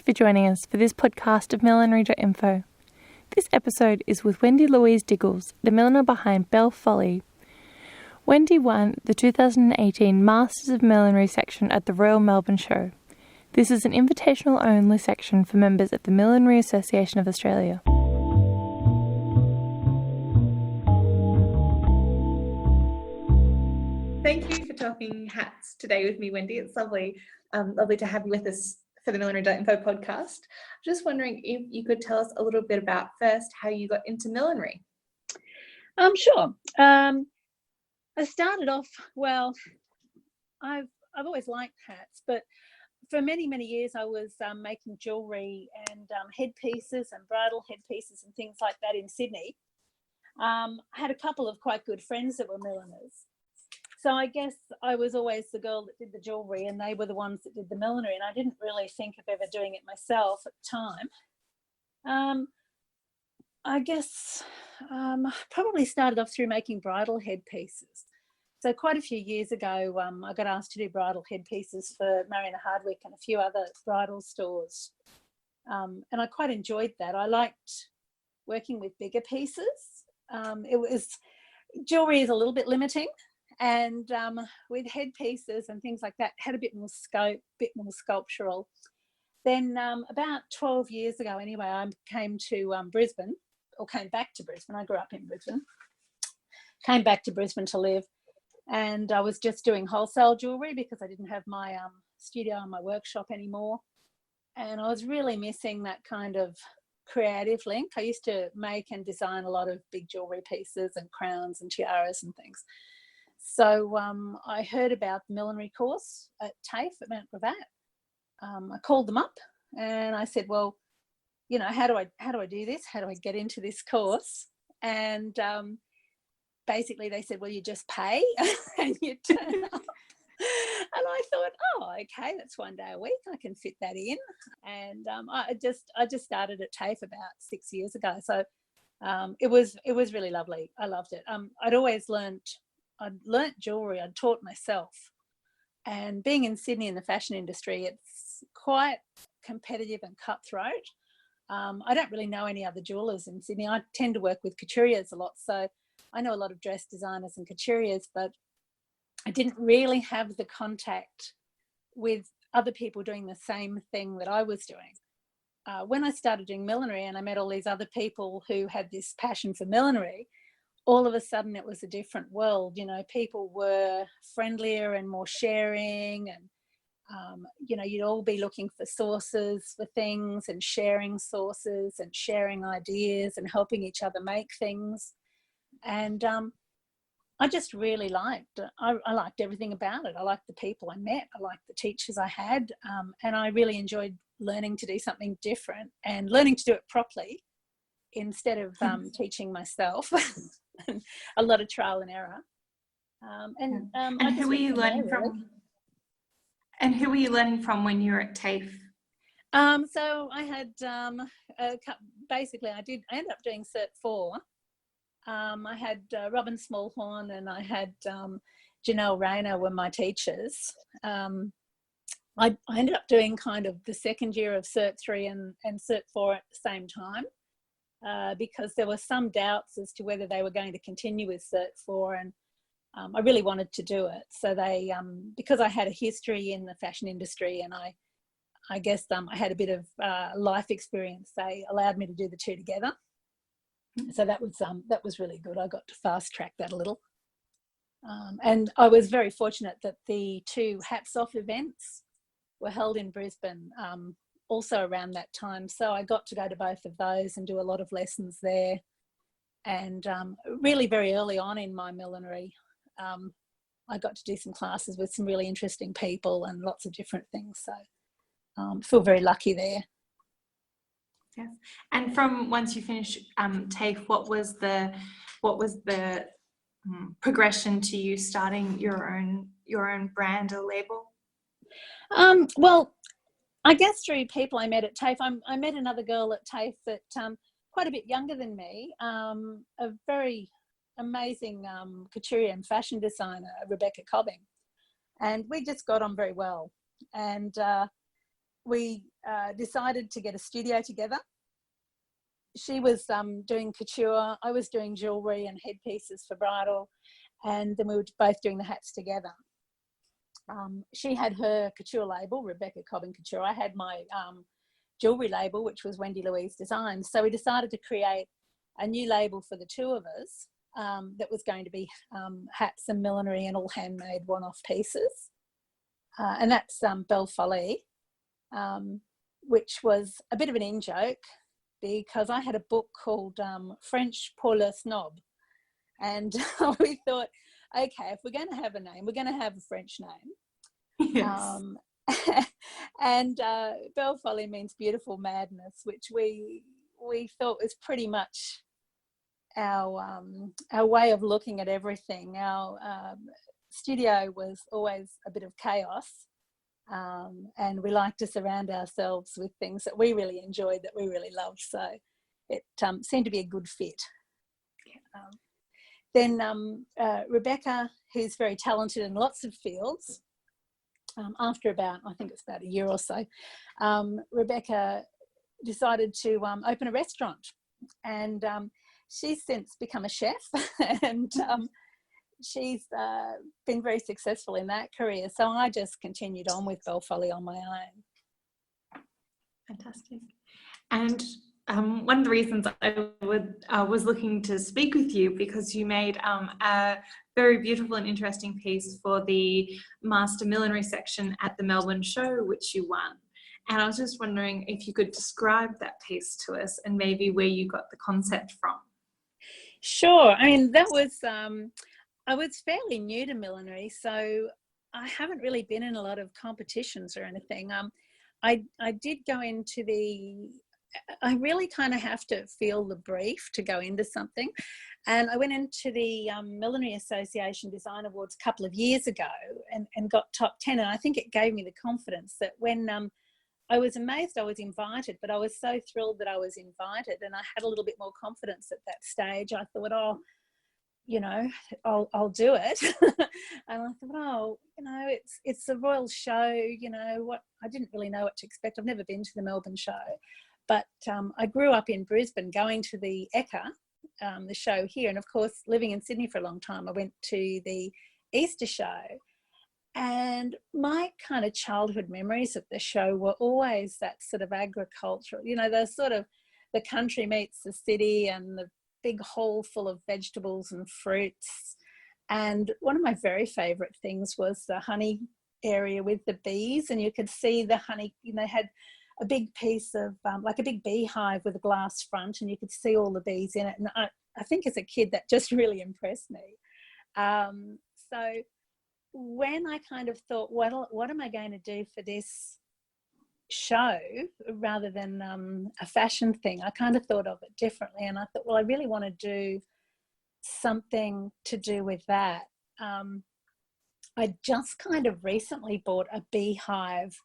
you for joining us for this podcast of millinery.info. This episode is with Wendy Louise Diggles, the milliner behind Belle Folly. Wendy won the 2018 Masters of Millinery section at the Royal Melbourne Show. This is an invitational only section for members of the Millinery Association of Australia. Thank you for talking hats today with me, Wendy. It's lovely to have you with us for the millinery.info podcast. Just wondering if you could tell us a little bit about first how you got into millinery. Sure. I started off, I've always liked hats, but for many years I was making jewellery and headpieces and bridal headpieces and things like that in Sydney. I had a couple of quite good friends that were milliners. So I guess I was always the girl that did the jewellery and they were the ones that did the millinery, and I didn't really think of ever doing it myself at the time. I guess probably started off through making bridal headpieces. So quite a few years ago, I got asked to do bridal headpieces for Mariana Hardwick and a few other bridal stores. And I quite enjoyed that. I liked working with bigger pieces. Jewellery is a little bit limiting. And with headpieces and things like that, had a bit more scope, bit more sculptural. Then about 12 years ago anyway, I came to Brisbane, or came back to Brisbane. I grew up in Brisbane. Came back to Brisbane to live, and I was just doing wholesale jewellery because I didn't have my studio and my workshop anymore. And I was really missing that kind of creative link. I used to make and design a lot of big jewellery pieces and crowns and tiaras and things. So I heard about the millinery course at TAFE at Mount Gravatt. I called them up and I said, well, you know, how do I do this? How do I get into this course? And basically they said, well, you just pay and you turn up. And I thought, oh, okay, that's one day a week. I can fit that in. And I just started at TAFE about 6 years ago. So it was really lovely. I loved it. I'd learnt jewellery, I'd taught myself. And being in Sydney in the fashion industry, it's quite competitive and cutthroat. I don't really know any other jewellers in Sydney. I tend to work with couturiers a lot, so I know a lot of dress designers and couturiers, but I didn't really have the contact with other people doing the same thing that I was doing. When I started doing millinery and I met all these other people who had this passion for millinery, all of a sudden it was a different world. You know, people were friendlier and more sharing, and you know, you'd all be looking for sources for things and sharing sources and sharing ideas and helping each other make things. And I just really liked everything about it. I liked the people I met, I liked the teachers I had, and I really enjoyed learning to do something different and learning to do it properly instead of teaching myself. A lot of trial and error. And who were you learning from? And who were you learning from when you were at TAFE? So I had basically I ended up doing Cert 4. I had Robin Smallhorn and I had Janelle Rayner were my teachers. I ended up doing kind of the second year of Cert 3 and Cert 4 at the same time. Because there were some doubts as to whether they were going to continue with Cert 4, and I really wanted to do it. So they, because I had a history in the fashion industry and I guess I had a bit of life experience, they allowed me to do the two together. So that was really good. I got to fast track that a little. And I was very fortunate that the two Hats Off events were held in Brisbane also around that time, so I got to go to both of those and do a lot of lessons there. And really very early on in my millinery, I got to do some classes with some really interesting people and lots of different things, so I feel very lucky there. Yes. And from once you finished TAFE, what was the progression to you starting your own brand or label? Well, I guess through people I met at TAFE. I met another girl at TAFE that quite a bit younger than me, a very amazing couturier and fashion designer, Rebecca Cobbing, and we just got on very well. And we decided to get a studio together. She was doing couture, I was doing jewellery and headpieces for bridal, and then we were both doing the hats together. She had her couture label, Rebecca Cobbin Couture. I had my jewellery label, which was Wendy Louise Designs. So we decided to create a new label for the two of us that was going to be hats and millinery and all handmade one-off pieces. And that's Belle Folie, which was a bit of an in-joke because I had a book called French pour le snob. And we thought, okay, if we're going to have a name, we're going to have a French name. Yes. And Belle Folie means beautiful madness, which we thought was pretty much our way of looking at everything. Our studio was always a bit of chaos, and we like to surround ourselves with things that we really enjoyed, that we really loved. So it seemed to be a good fit. Then Rebecca, who's very talented in lots of fields, after about, I think it's about a year or so, Rebecca decided to open a restaurant, and she's since become a chef, and she's been very successful in that career. So I just continued on with Belle Folie on my own. Fantastic. And one of the reasons I was looking to speak with you, because you made a very beautiful and interesting piece for the Master Millinery section at the Melbourne show, which you won. And I was just wondering if you could describe that piece to us and maybe where you got the concept from. Sure. I mean, that was, I was fairly new to millinery, so I haven't really been in a lot of competitions or anything. I did go into I really kind of have to feel the brief to go into something. And I went into the Millinery Association Design Awards a couple of years ago and got top 10. And I think it gave me the confidence that when I was amazed I was invited, but I was so thrilled that I was invited, and I had a little bit more confidence at that stage. I thought, oh, you know, I'll do it. And I thought, oh, you know, it's a royal show, you know, what I didn't really know what to expect. I've never been to the Melbourne show. But I grew up in Brisbane going to the Ekka, the show here. And of course, living in Sydney for a long time, I went to the Easter show. And my kind of childhood memories of the show were always that sort of agricultural, you know, the sort of the country meets the city and the big hall full of vegetables and fruits. And one of my very favourite things was the honey area with the bees. And you could see the honey, you know, had a big piece of like a big beehive with a glass front, and you could see all the bees in it. And I think as a kid that just really impressed me. So when I kind of thought, what am I going to do for this show rather than a fashion thing, I kind of thought of it differently. And I thought, well, I really want to do something to do with that. I just kind of recently bought a beehive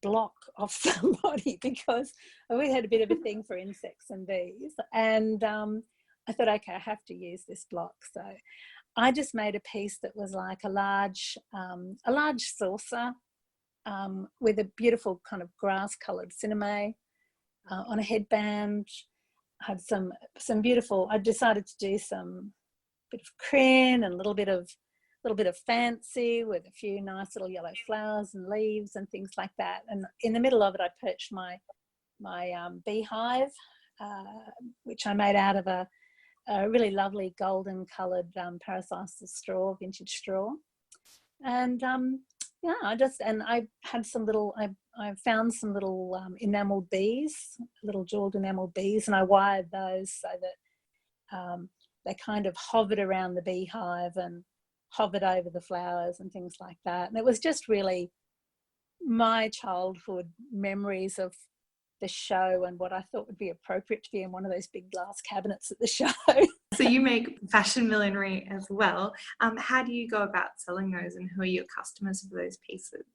block of somebody because I always had a bit of a thing for insects and bees, and I thought, okay, I have to use this block. So I just made a piece that was like a large saucer with a beautiful kind of grass coloured cinnamon on a headband. I had some beautiful, I decided to do some bit of crin and a little bit of fancy with a few nice little yellow flowers and leaves and things like that. And in the middle of it, I perched my beehive, which I made out of a really lovely golden coloured Paracelsus straw, vintage straw. And yeah, I had some little, I found some little enamelled bees, little jewelled enamelled bees, and I wired those so that they kind of hovered around the beehive and hovered over the flowers and things like that. And it was just really my childhood memories of the show and what I thought would be appropriate to be in one of those big glass cabinets at the show. So you make fashion millinery as well. How do you go about selling those, and who are your customers for those pieces?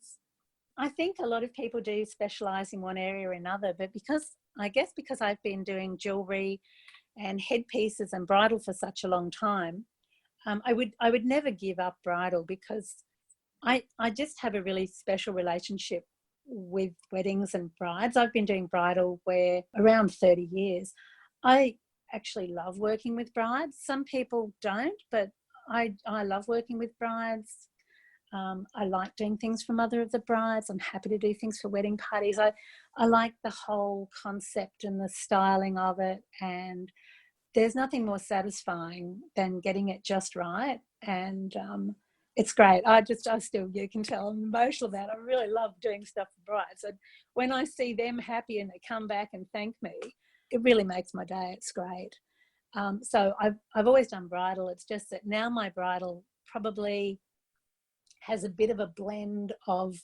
I think a lot of people do specialise in one area or another, but because I've been doing jewellery and headpieces and bridal for such a long time, I would never give up bridal because I just have a really special relationship with weddings and brides. I've been doing bridal wear around 30 years. I actually love working with brides. Some people don't, but I love working with brides. I like doing things for mother of the brides. I'm happy to do things for wedding parties. I like the whole concept and the styling of it, and there's nothing more satisfying than getting it just right. And it's great. You can tell I'm emotional about it. I really love doing stuff for brides. And when I see them happy and they come back and thank me, it really makes my day. It's great. So I've always done bridal. It's just that now my bridal probably has a bit of a blend of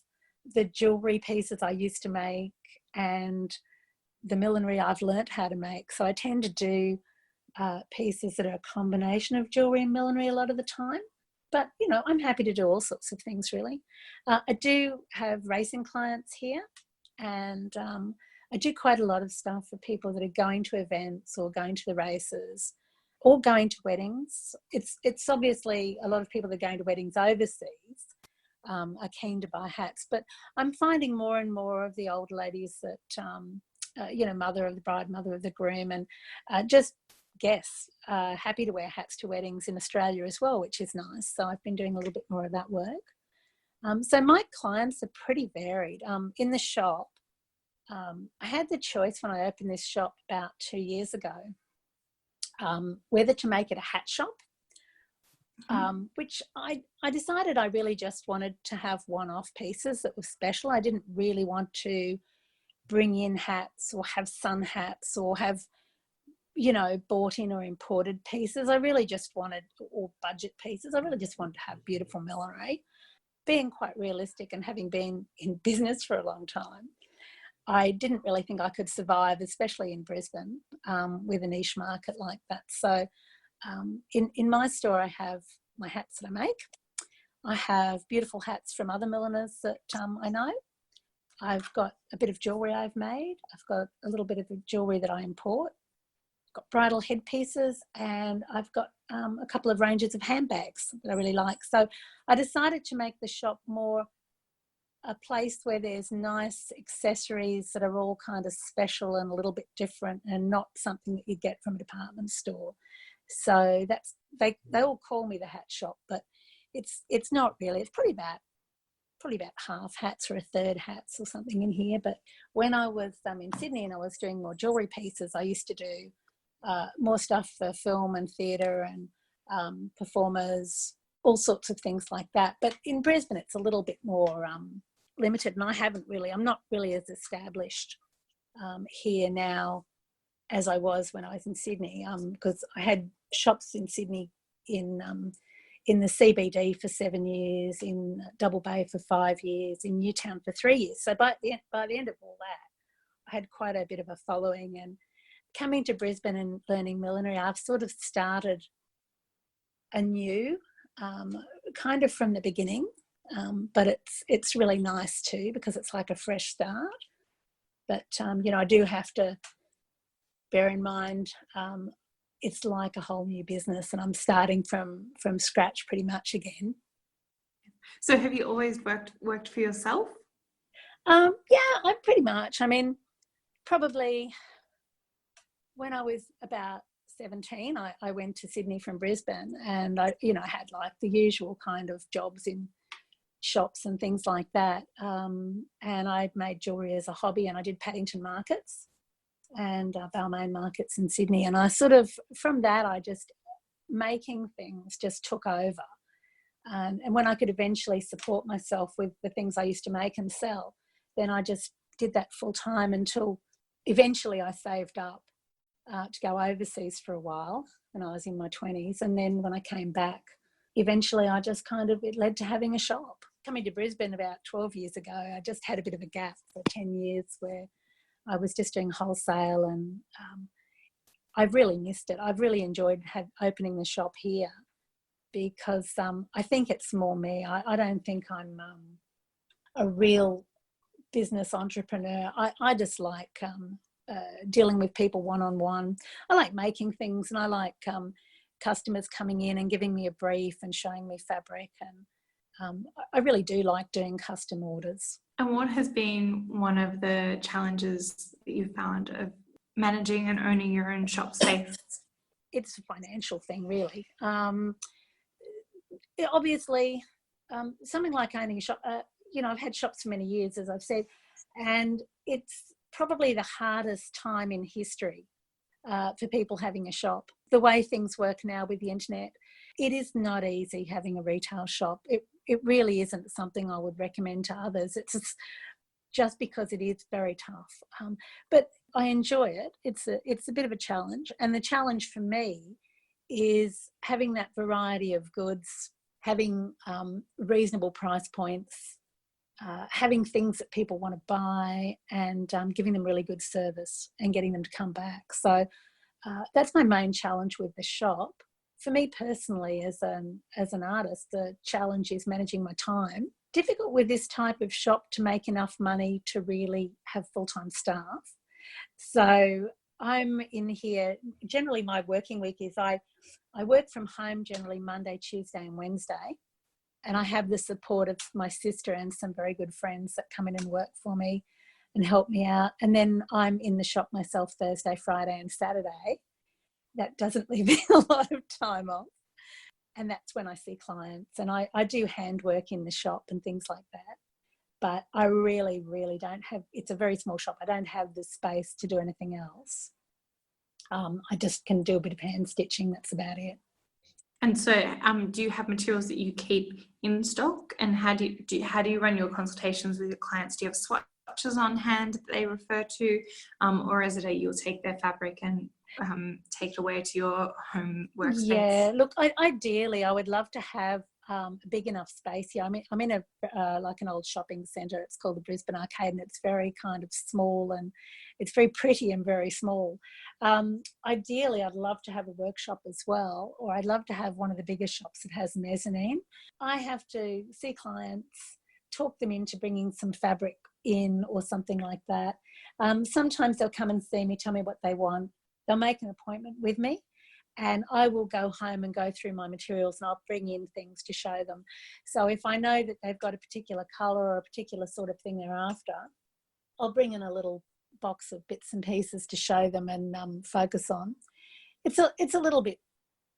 the jewellery pieces I used to make and the millinery I've learnt how to make. So I tend to do pieces that are a combination of jewellery and millinery a lot of the time. But, you know, I'm happy to do all sorts of things, really. I do have racing clients here, and I do quite a lot of stuff for people that are going to events or going to the races or going to weddings. It's obviously a lot of people that are going to weddings overseas are keen to buy hats, but I'm finding more and more of the old ladies that, you know, mother of the bride, mother of the groom, and just guests happy to wear hats to weddings in Australia as well, which is nice. So I've been doing a little bit more of that work. So my clients are pretty varied. In the shop, I had the choice when I opened this shop about 2 years ago, whether to make it a hat shop, which I decided I really just wanted to have one-off pieces that were special. I didn't really want to bring in hats or have sun hats or have, you know, bought in or imported pieces. I really just wanted, or budget pieces. I really just wanted to have beautiful millinery. Being quite realistic and having been in business for a long time, I didn't really think I could survive, especially in Brisbane, with a niche market like that. So in my store, I have my hats that I make. I have beautiful hats from other milliners that I know. I've got a bit of jewellery I've made. I've got a little bit of jewellery that I import. I've got bridal headpieces, and I've got a couple of ranges of handbags that I really like. So I decided to make the shop more a place where there's nice accessories that are all kind of special and a little bit different and not something that you get from a department store. So that's, they all call me the hat shop, but it's not really. It's probably about half hats or a third hats or something in here. But when I was in Sydney and I was doing more jewellery pieces, I used to do more stuff for film and theatre and performers, all sorts of things like that. But in Brisbane, it's a little bit more limited, and I'm not really as established here now as I was when I was in Sydney, because I had shops in Sydney in the CBD for 7 years, in Double Bay for 5 years, in Newtown for 3 years. So by the end of all that, I had quite a bit of a following. And coming to Brisbane and learning millinery, I've sort of started anew, kind of from the beginning. But it's really nice too, because it's like a fresh start. But you know, I do have to bear in mind it's like a whole new business, and I'm starting from scratch pretty much again. So have you always worked for yourself? Yeah, I pretty much. I mean, probably when I was about 17, I went to Sydney from Brisbane, and I had like the usual kind of jobs in shops and things like that. And I made jewellery as a hobby, and I did Paddington markets and Balmain markets in Sydney. And I sort of, from that, I just, making things just took over. And when I could eventually support myself with the things I used to make and sell, then I just did that full time until eventually I saved up to go overseas for a while when I was in my 20s. And then when I came back, eventually I just it led to having a shop. Coming to Brisbane about 12 years ago, I just had a bit of a gap for 10 years where I was just doing wholesale, and I've really missed it. I've really enjoyed opening the shop here, because I think it's more me. I don't think I'm a real business entrepreneur. I just like dealing with people one-on-one. I like making things, and I like customers coming in and giving me a brief and showing me fabric, and I really do like doing custom orders. And what has been one of the challenges that you've found of managing and owning your own shop space? It's a financial thing, really. Obviously, something like owning a shop, I've had shops for many years, as I've said, and it's probably the hardest time in history for people having a shop. The way things work now with the internet, it is not easy having a retail shop. It really isn't something I would recommend to others. It's just because it is very tough. But I enjoy it. It's a bit of a challenge. And the challenge for me is having that variety of goods, having reasonable price points, having things that people want to buy, and giving them really good service and getting them to come back. So that's my main challenge with the shop. For me personally, as an artist, the challenge is managing my time. Difficult with this type of shop to make enough money to really have full-time staff. So I'm in here, generally my working week is I work from home generally Monday, Tuesday and Wednesday. And I have the support of my sister and some very good friends that come in and work for me and help me out. And then I'm in the shop myself Thursday, Friday and Saturday. That doesn't leave me a lot of time off. And that's when I see clients. And I do handwork in the shop and things like that. But I really, really don't have, it's a very small shop. I don't have the space to do anything else. I just can do a bit of hand stitching. That's about it. And so, do you have materials that you keep in stock? And how do you run your consultations with your clients? Do you have swatches on hand that they refer to, or is it you'll take their fabric and take it away to your home workspace? Yeah, look, ideally, I would love to have a big enough space here. I'm in a like an old shopping centre. It's called the Brisbane Arcade, and it's very kind of small, and it's very pretty and very small. Ideally, I'd love to have a workshop as well, or I'd love to have one of the bigger shops that has mezzanine. I have to see clients, talk them into bringing some fabric in or something like that. Sometimes they'll come and see me, tell me what they want. They'll make an appointment with me. And I will go home and go through my materials and I'll bring in things to show them. So if I know that they've got a particular colour or a particular sort of thing they're after, I'll bring in a little box of bits and pieces to show them and focus on. It's a little bit,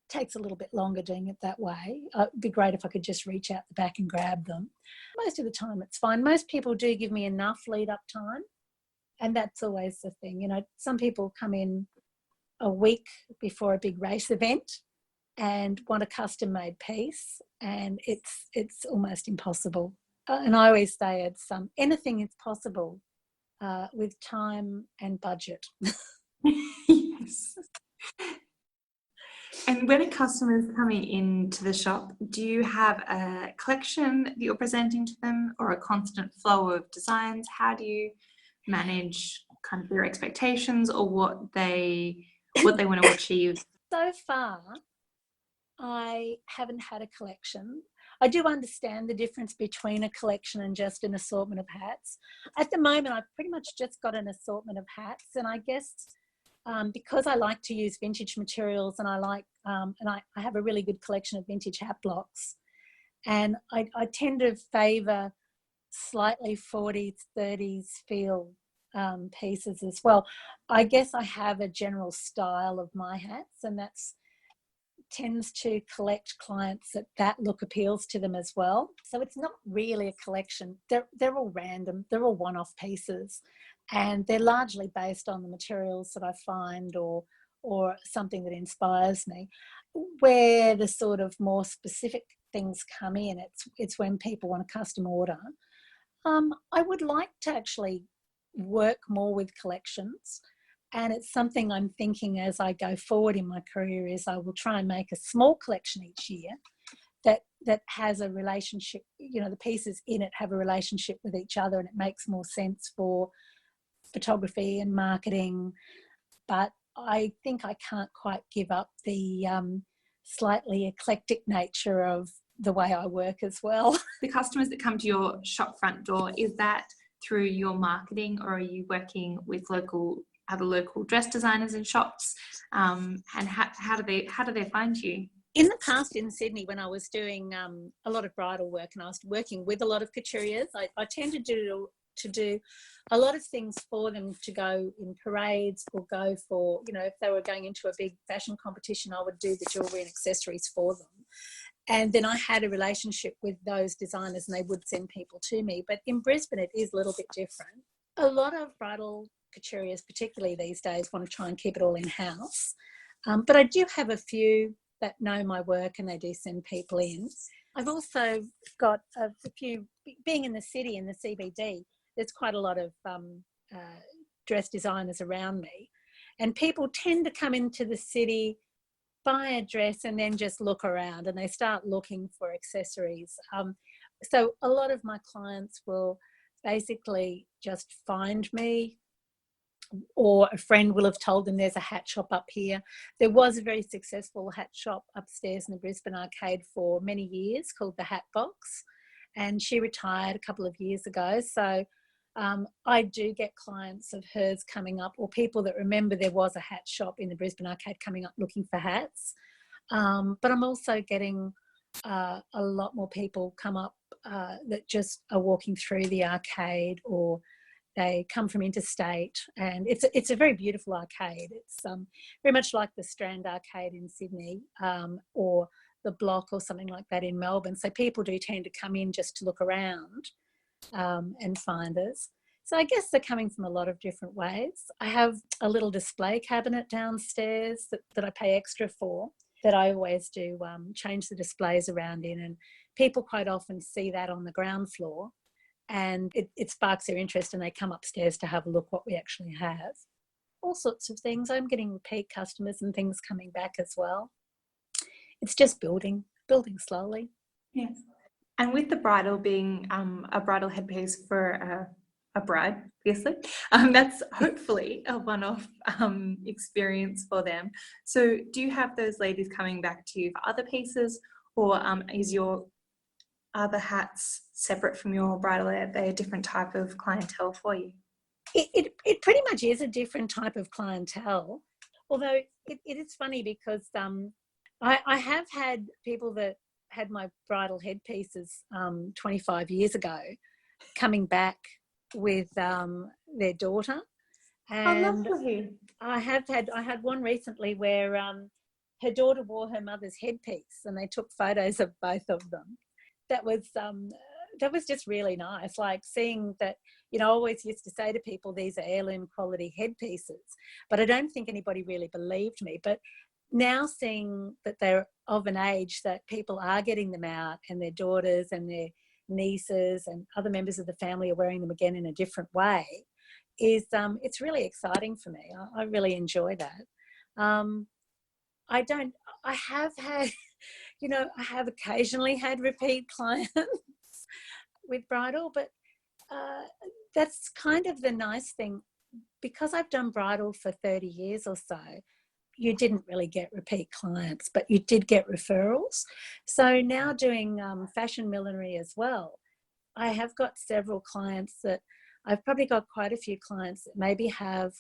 takes a little bit longer doing it that way. It'd be great if I could just reach out the back and grab them. Most of the time it's fine. Most people do give me enough lead up time. And that's always the thing. Some people come in a week before a big race event and want a custom made piece, and it's almost impossible. And I always say it's anything is possible with time and budget. Yes. And when a customer is coming into the shop, do you have a collection that you're presenting to them or a constant flow of designs? How do you manage kind of their expectations or what they want to achieve? So far, I haven't had a collection. I do understand the difference between a collection and just an assortment of hats. At the moment, I've pretty much just got an assortment of hats, and I guess because I like to use vintage materials and I have a really good collection of vintage hat blocks, and I tend to favour slightly 40s, 30s feel pieces as well. I guess I have a general style of my hats, and that's tends to collect clients that look appeals to them as well. So it's not really a collection. They're all random. They're all one-off pieces, and they're largely based on the materials that I find or something that inspires me. Where the sort of more specific things come in, it's when people want a custom order. I would like to actually work more with collections, and it's something I'm thinking as I go forward in my career is I will try and make a small collection each year that has a relationship, the pieces in it have a relationship with each other, and it makes more sense for photography and marketing. But I think I can't quite give up the slightly eclectic nature of the way I work as well. The customers that come to your shop front door, is that through your marketing, or are you working with other local dress designers in shops? And how do they find you? In the past in Sydney, when I was doing a lot of bridal work and I was working with a lot of couturiers, I tended to do a lot of things for them, to go in parades or go for, if they were going into a big fashion competition, I would do the jewellery and accessories for them. And then I had a relationship with those designers and they would send people to me. But in Brisbane, it is a little bit different. A lot of bridal couturiers, particularly these days, want to try and keep it all in-house. But I do have a few that know my work and they do send people in. I've also got a few, being in the city, in the CBD, there's quite a lot of dress designers around me. And people tend to come into the city, buy a dress and then just look around and they start looking for accessories. So a lot of my clients will basically just find me, or a friend will have told them there's a hat shop up here. There was a very successful hat shop upstairs in the Brisbane Arcade for many years called the Hat Box, and she retired a couple of years ago. So I do get clients of hers coming up, or people that remember there was a hat shop in the Brisbane Arcade coming up looking for hats. But I'm also getting a lot more people come up that just are walking through the arcade, or they come from interstate, and it's a very beautiful arcade. It's very much like the Strand Arcade in Sydney, or the Block or something like that in Melbourne. So people do tend to come in just to look around and find us. So I guess they're coming from a lot of different ways. I have a little display cabinet downstairs that I pay extra for, that I always do change the displays around in, and people quite often see that on the ground floor, and it sparks their interest and they come upstairs to have a look what we actually have. All sorts of things. I'm getting repeat customers and things coming back as well. It's just building slowly. Yes. And with the bridal being a bridal headpiece for a bride, obviously, that's hopefully a one-off experience for them. So do you have those ladies coming back to you for other pieces, or is your other hats separate from your bridal? Are they a different type of clientele for you? It pretty much is a different type of clientele, although it is funny because I have had people that had my bridal headpieces 25 years ago coming back with their daughter. And I had one recently where her daughter wore her mother's headpiece and they took photos of both of them. That was just really nice, like seeing that. I always used to say to people, these are heirloom quality headpieces, but I don't think anybody really believed me. But now seeing that they're of an age that people are getting them out, and their daughters and their nieces and other members of the family are wearing them again in a different way, is it's really exciting for me. I really enjoy that. I have had, I have occasionally had repeat clients with bridal, but that's kind of the nice thing. Because I've done bridal for 30 years or so, you didn't really get repeat clients, but you did get referrals. So now doing fashion millinery as well, I have got several clients that I've probably got quite a few clients that maybe have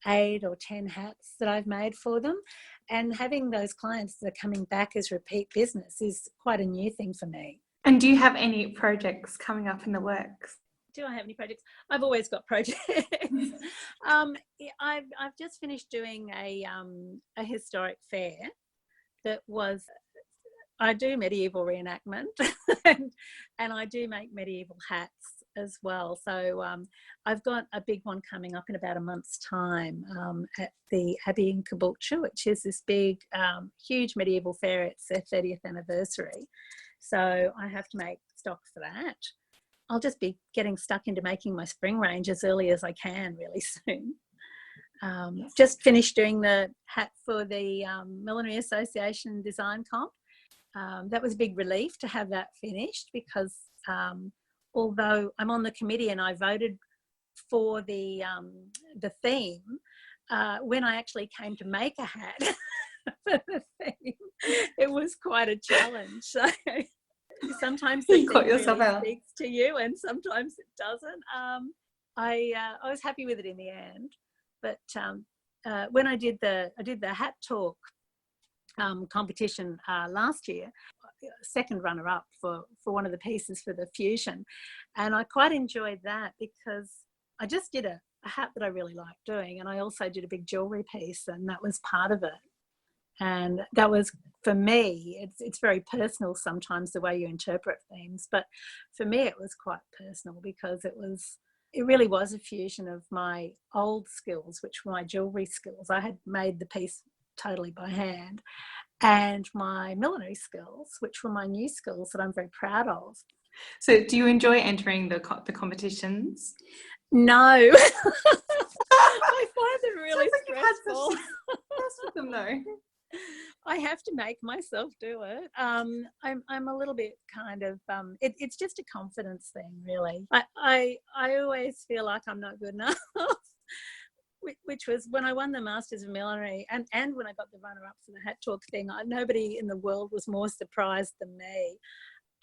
8 or 10 hats that I've made for them. And having those clients that are coming back as repeat business is quite a new thing for me. And do you have any projects coming up in the works? Do I have any projects? I've always got projects. I've just finished doing a historic fair that was, I do medieval reenactment and I do make medieval hats as well. So I've got a big one coming up in about a month's time at the Abbey in Caboolture, which is this big, huge medieval fair. It's their 30th anniversary. So I have to make stock for that. I'll just be getting stuck into making my spring range as early as I can really soon. Just finished doing the hat for the Millinery Association Design Comp. That was a big relief to have that finished, because although I'm on the committee and I voted for the theme, when I actually came to make a hat for the theme, it was quite a challenge. So sometimes the theme really speaks to you and sometimes it doesn't. I was happy with it in the end, but when I did the hat talk competition last year, second runner-up for one of the pieces for the Fusion. And I quite enjoyed that because I just did a hat that I really liked doing, and I also did a big jewellery piece, and that was part of it. And that was, for me, it's very personal sometimes the way you interpret themes, but for me it was quite personal because it really was a fusion of my old skills, which were my jewellery skills. I had made the piece totally by hand, and my millinery skills, which were my new skills that I'm very proud of. So do you enjoy entering the competitions? No. I find them really stressful. Stress with them though. I have to make myself do it. I'm a little bit kind of it's just a confidence thing, really. I always feel like I'm not good enough. Which was when I won the Masters of Millinery and when I got the runner-up for the Hat Talk thing. Nobody in the world was more surprised than me.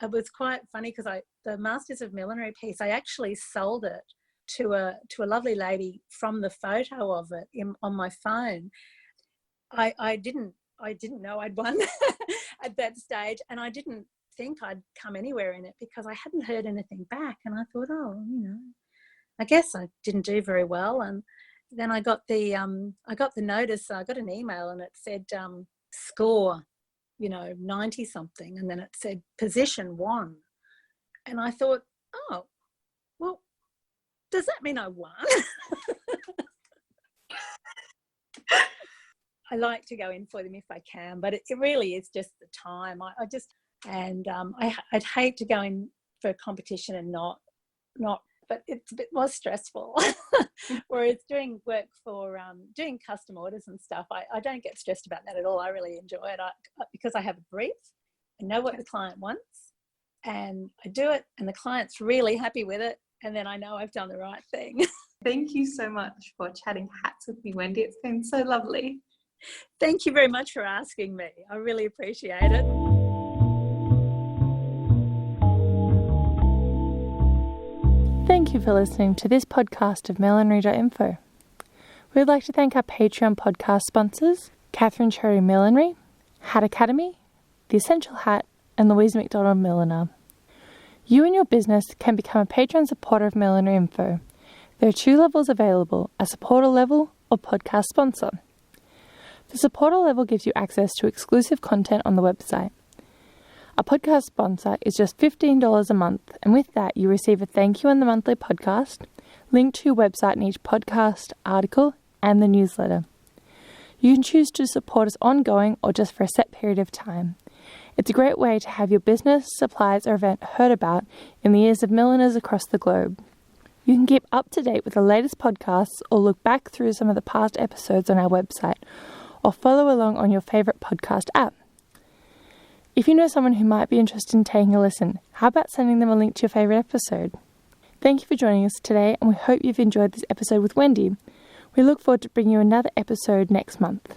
It was quite funny because the Masters of Millinery piece, I actually sold it to a lovely lady from the photo of it on my phone. I didn't know I'd won at that stage, and I didn't think I'd come anywhere in it because I hadn't heard anything back. And I thought, I guess I didn't do very well. And then I got the notice. I got an email, and it said score, 90 something, and then it said position 1. And I thought, oh, well, does that mean I won? I like to go in for them if I can, but it really is just the time. I'd hate to go in for a competition and not, but it's a bit more stressful. Whereas doing work for doing custom orders and stuff, I don't get stressed about that at all. I really enjoy it because I have a brief, I know what the client wants, and I do it, and the client's really happy with it, and then I know I've done the right thing. Thank you so much for chatting hats with me, Wendy. It's been so lovely. Thank you very much for asking me. I really appreciate it. Thank you for listening to this podcast of millinery.info. We'd like to thank our Patreon podcast sponsors, Catherine Cherry Millinery, Hat Academy, The Essential Hat, and Louise McDonald Milliner. You and your business can become a Patreon supporter of Millinery Info. There are 2 levels available, a supporter level or podcast sponsor. The supporter level gives you access to exclusive content on the website. A podcast sponsor is just $15 a month, and with that you receive a thank you on the monthly podcast, link to your website in each podcast, article, and the newsletter. You can choose to support us ongoing or just for a set period of time. It's a great way to have your business, supplies, or event heard about in the ears of milliners across the globe. You can keep up to date with the latest podcasts or look back through some of the past episodes on our website, or follow along on your favourite podcast app. If you know someone who might be interested in taking a listen, how about sending them a link to your favourite episode? Thank you for joining us today, and we hope you've enjoyed this episode with Wendy. We look forward to bringing you another episode next month.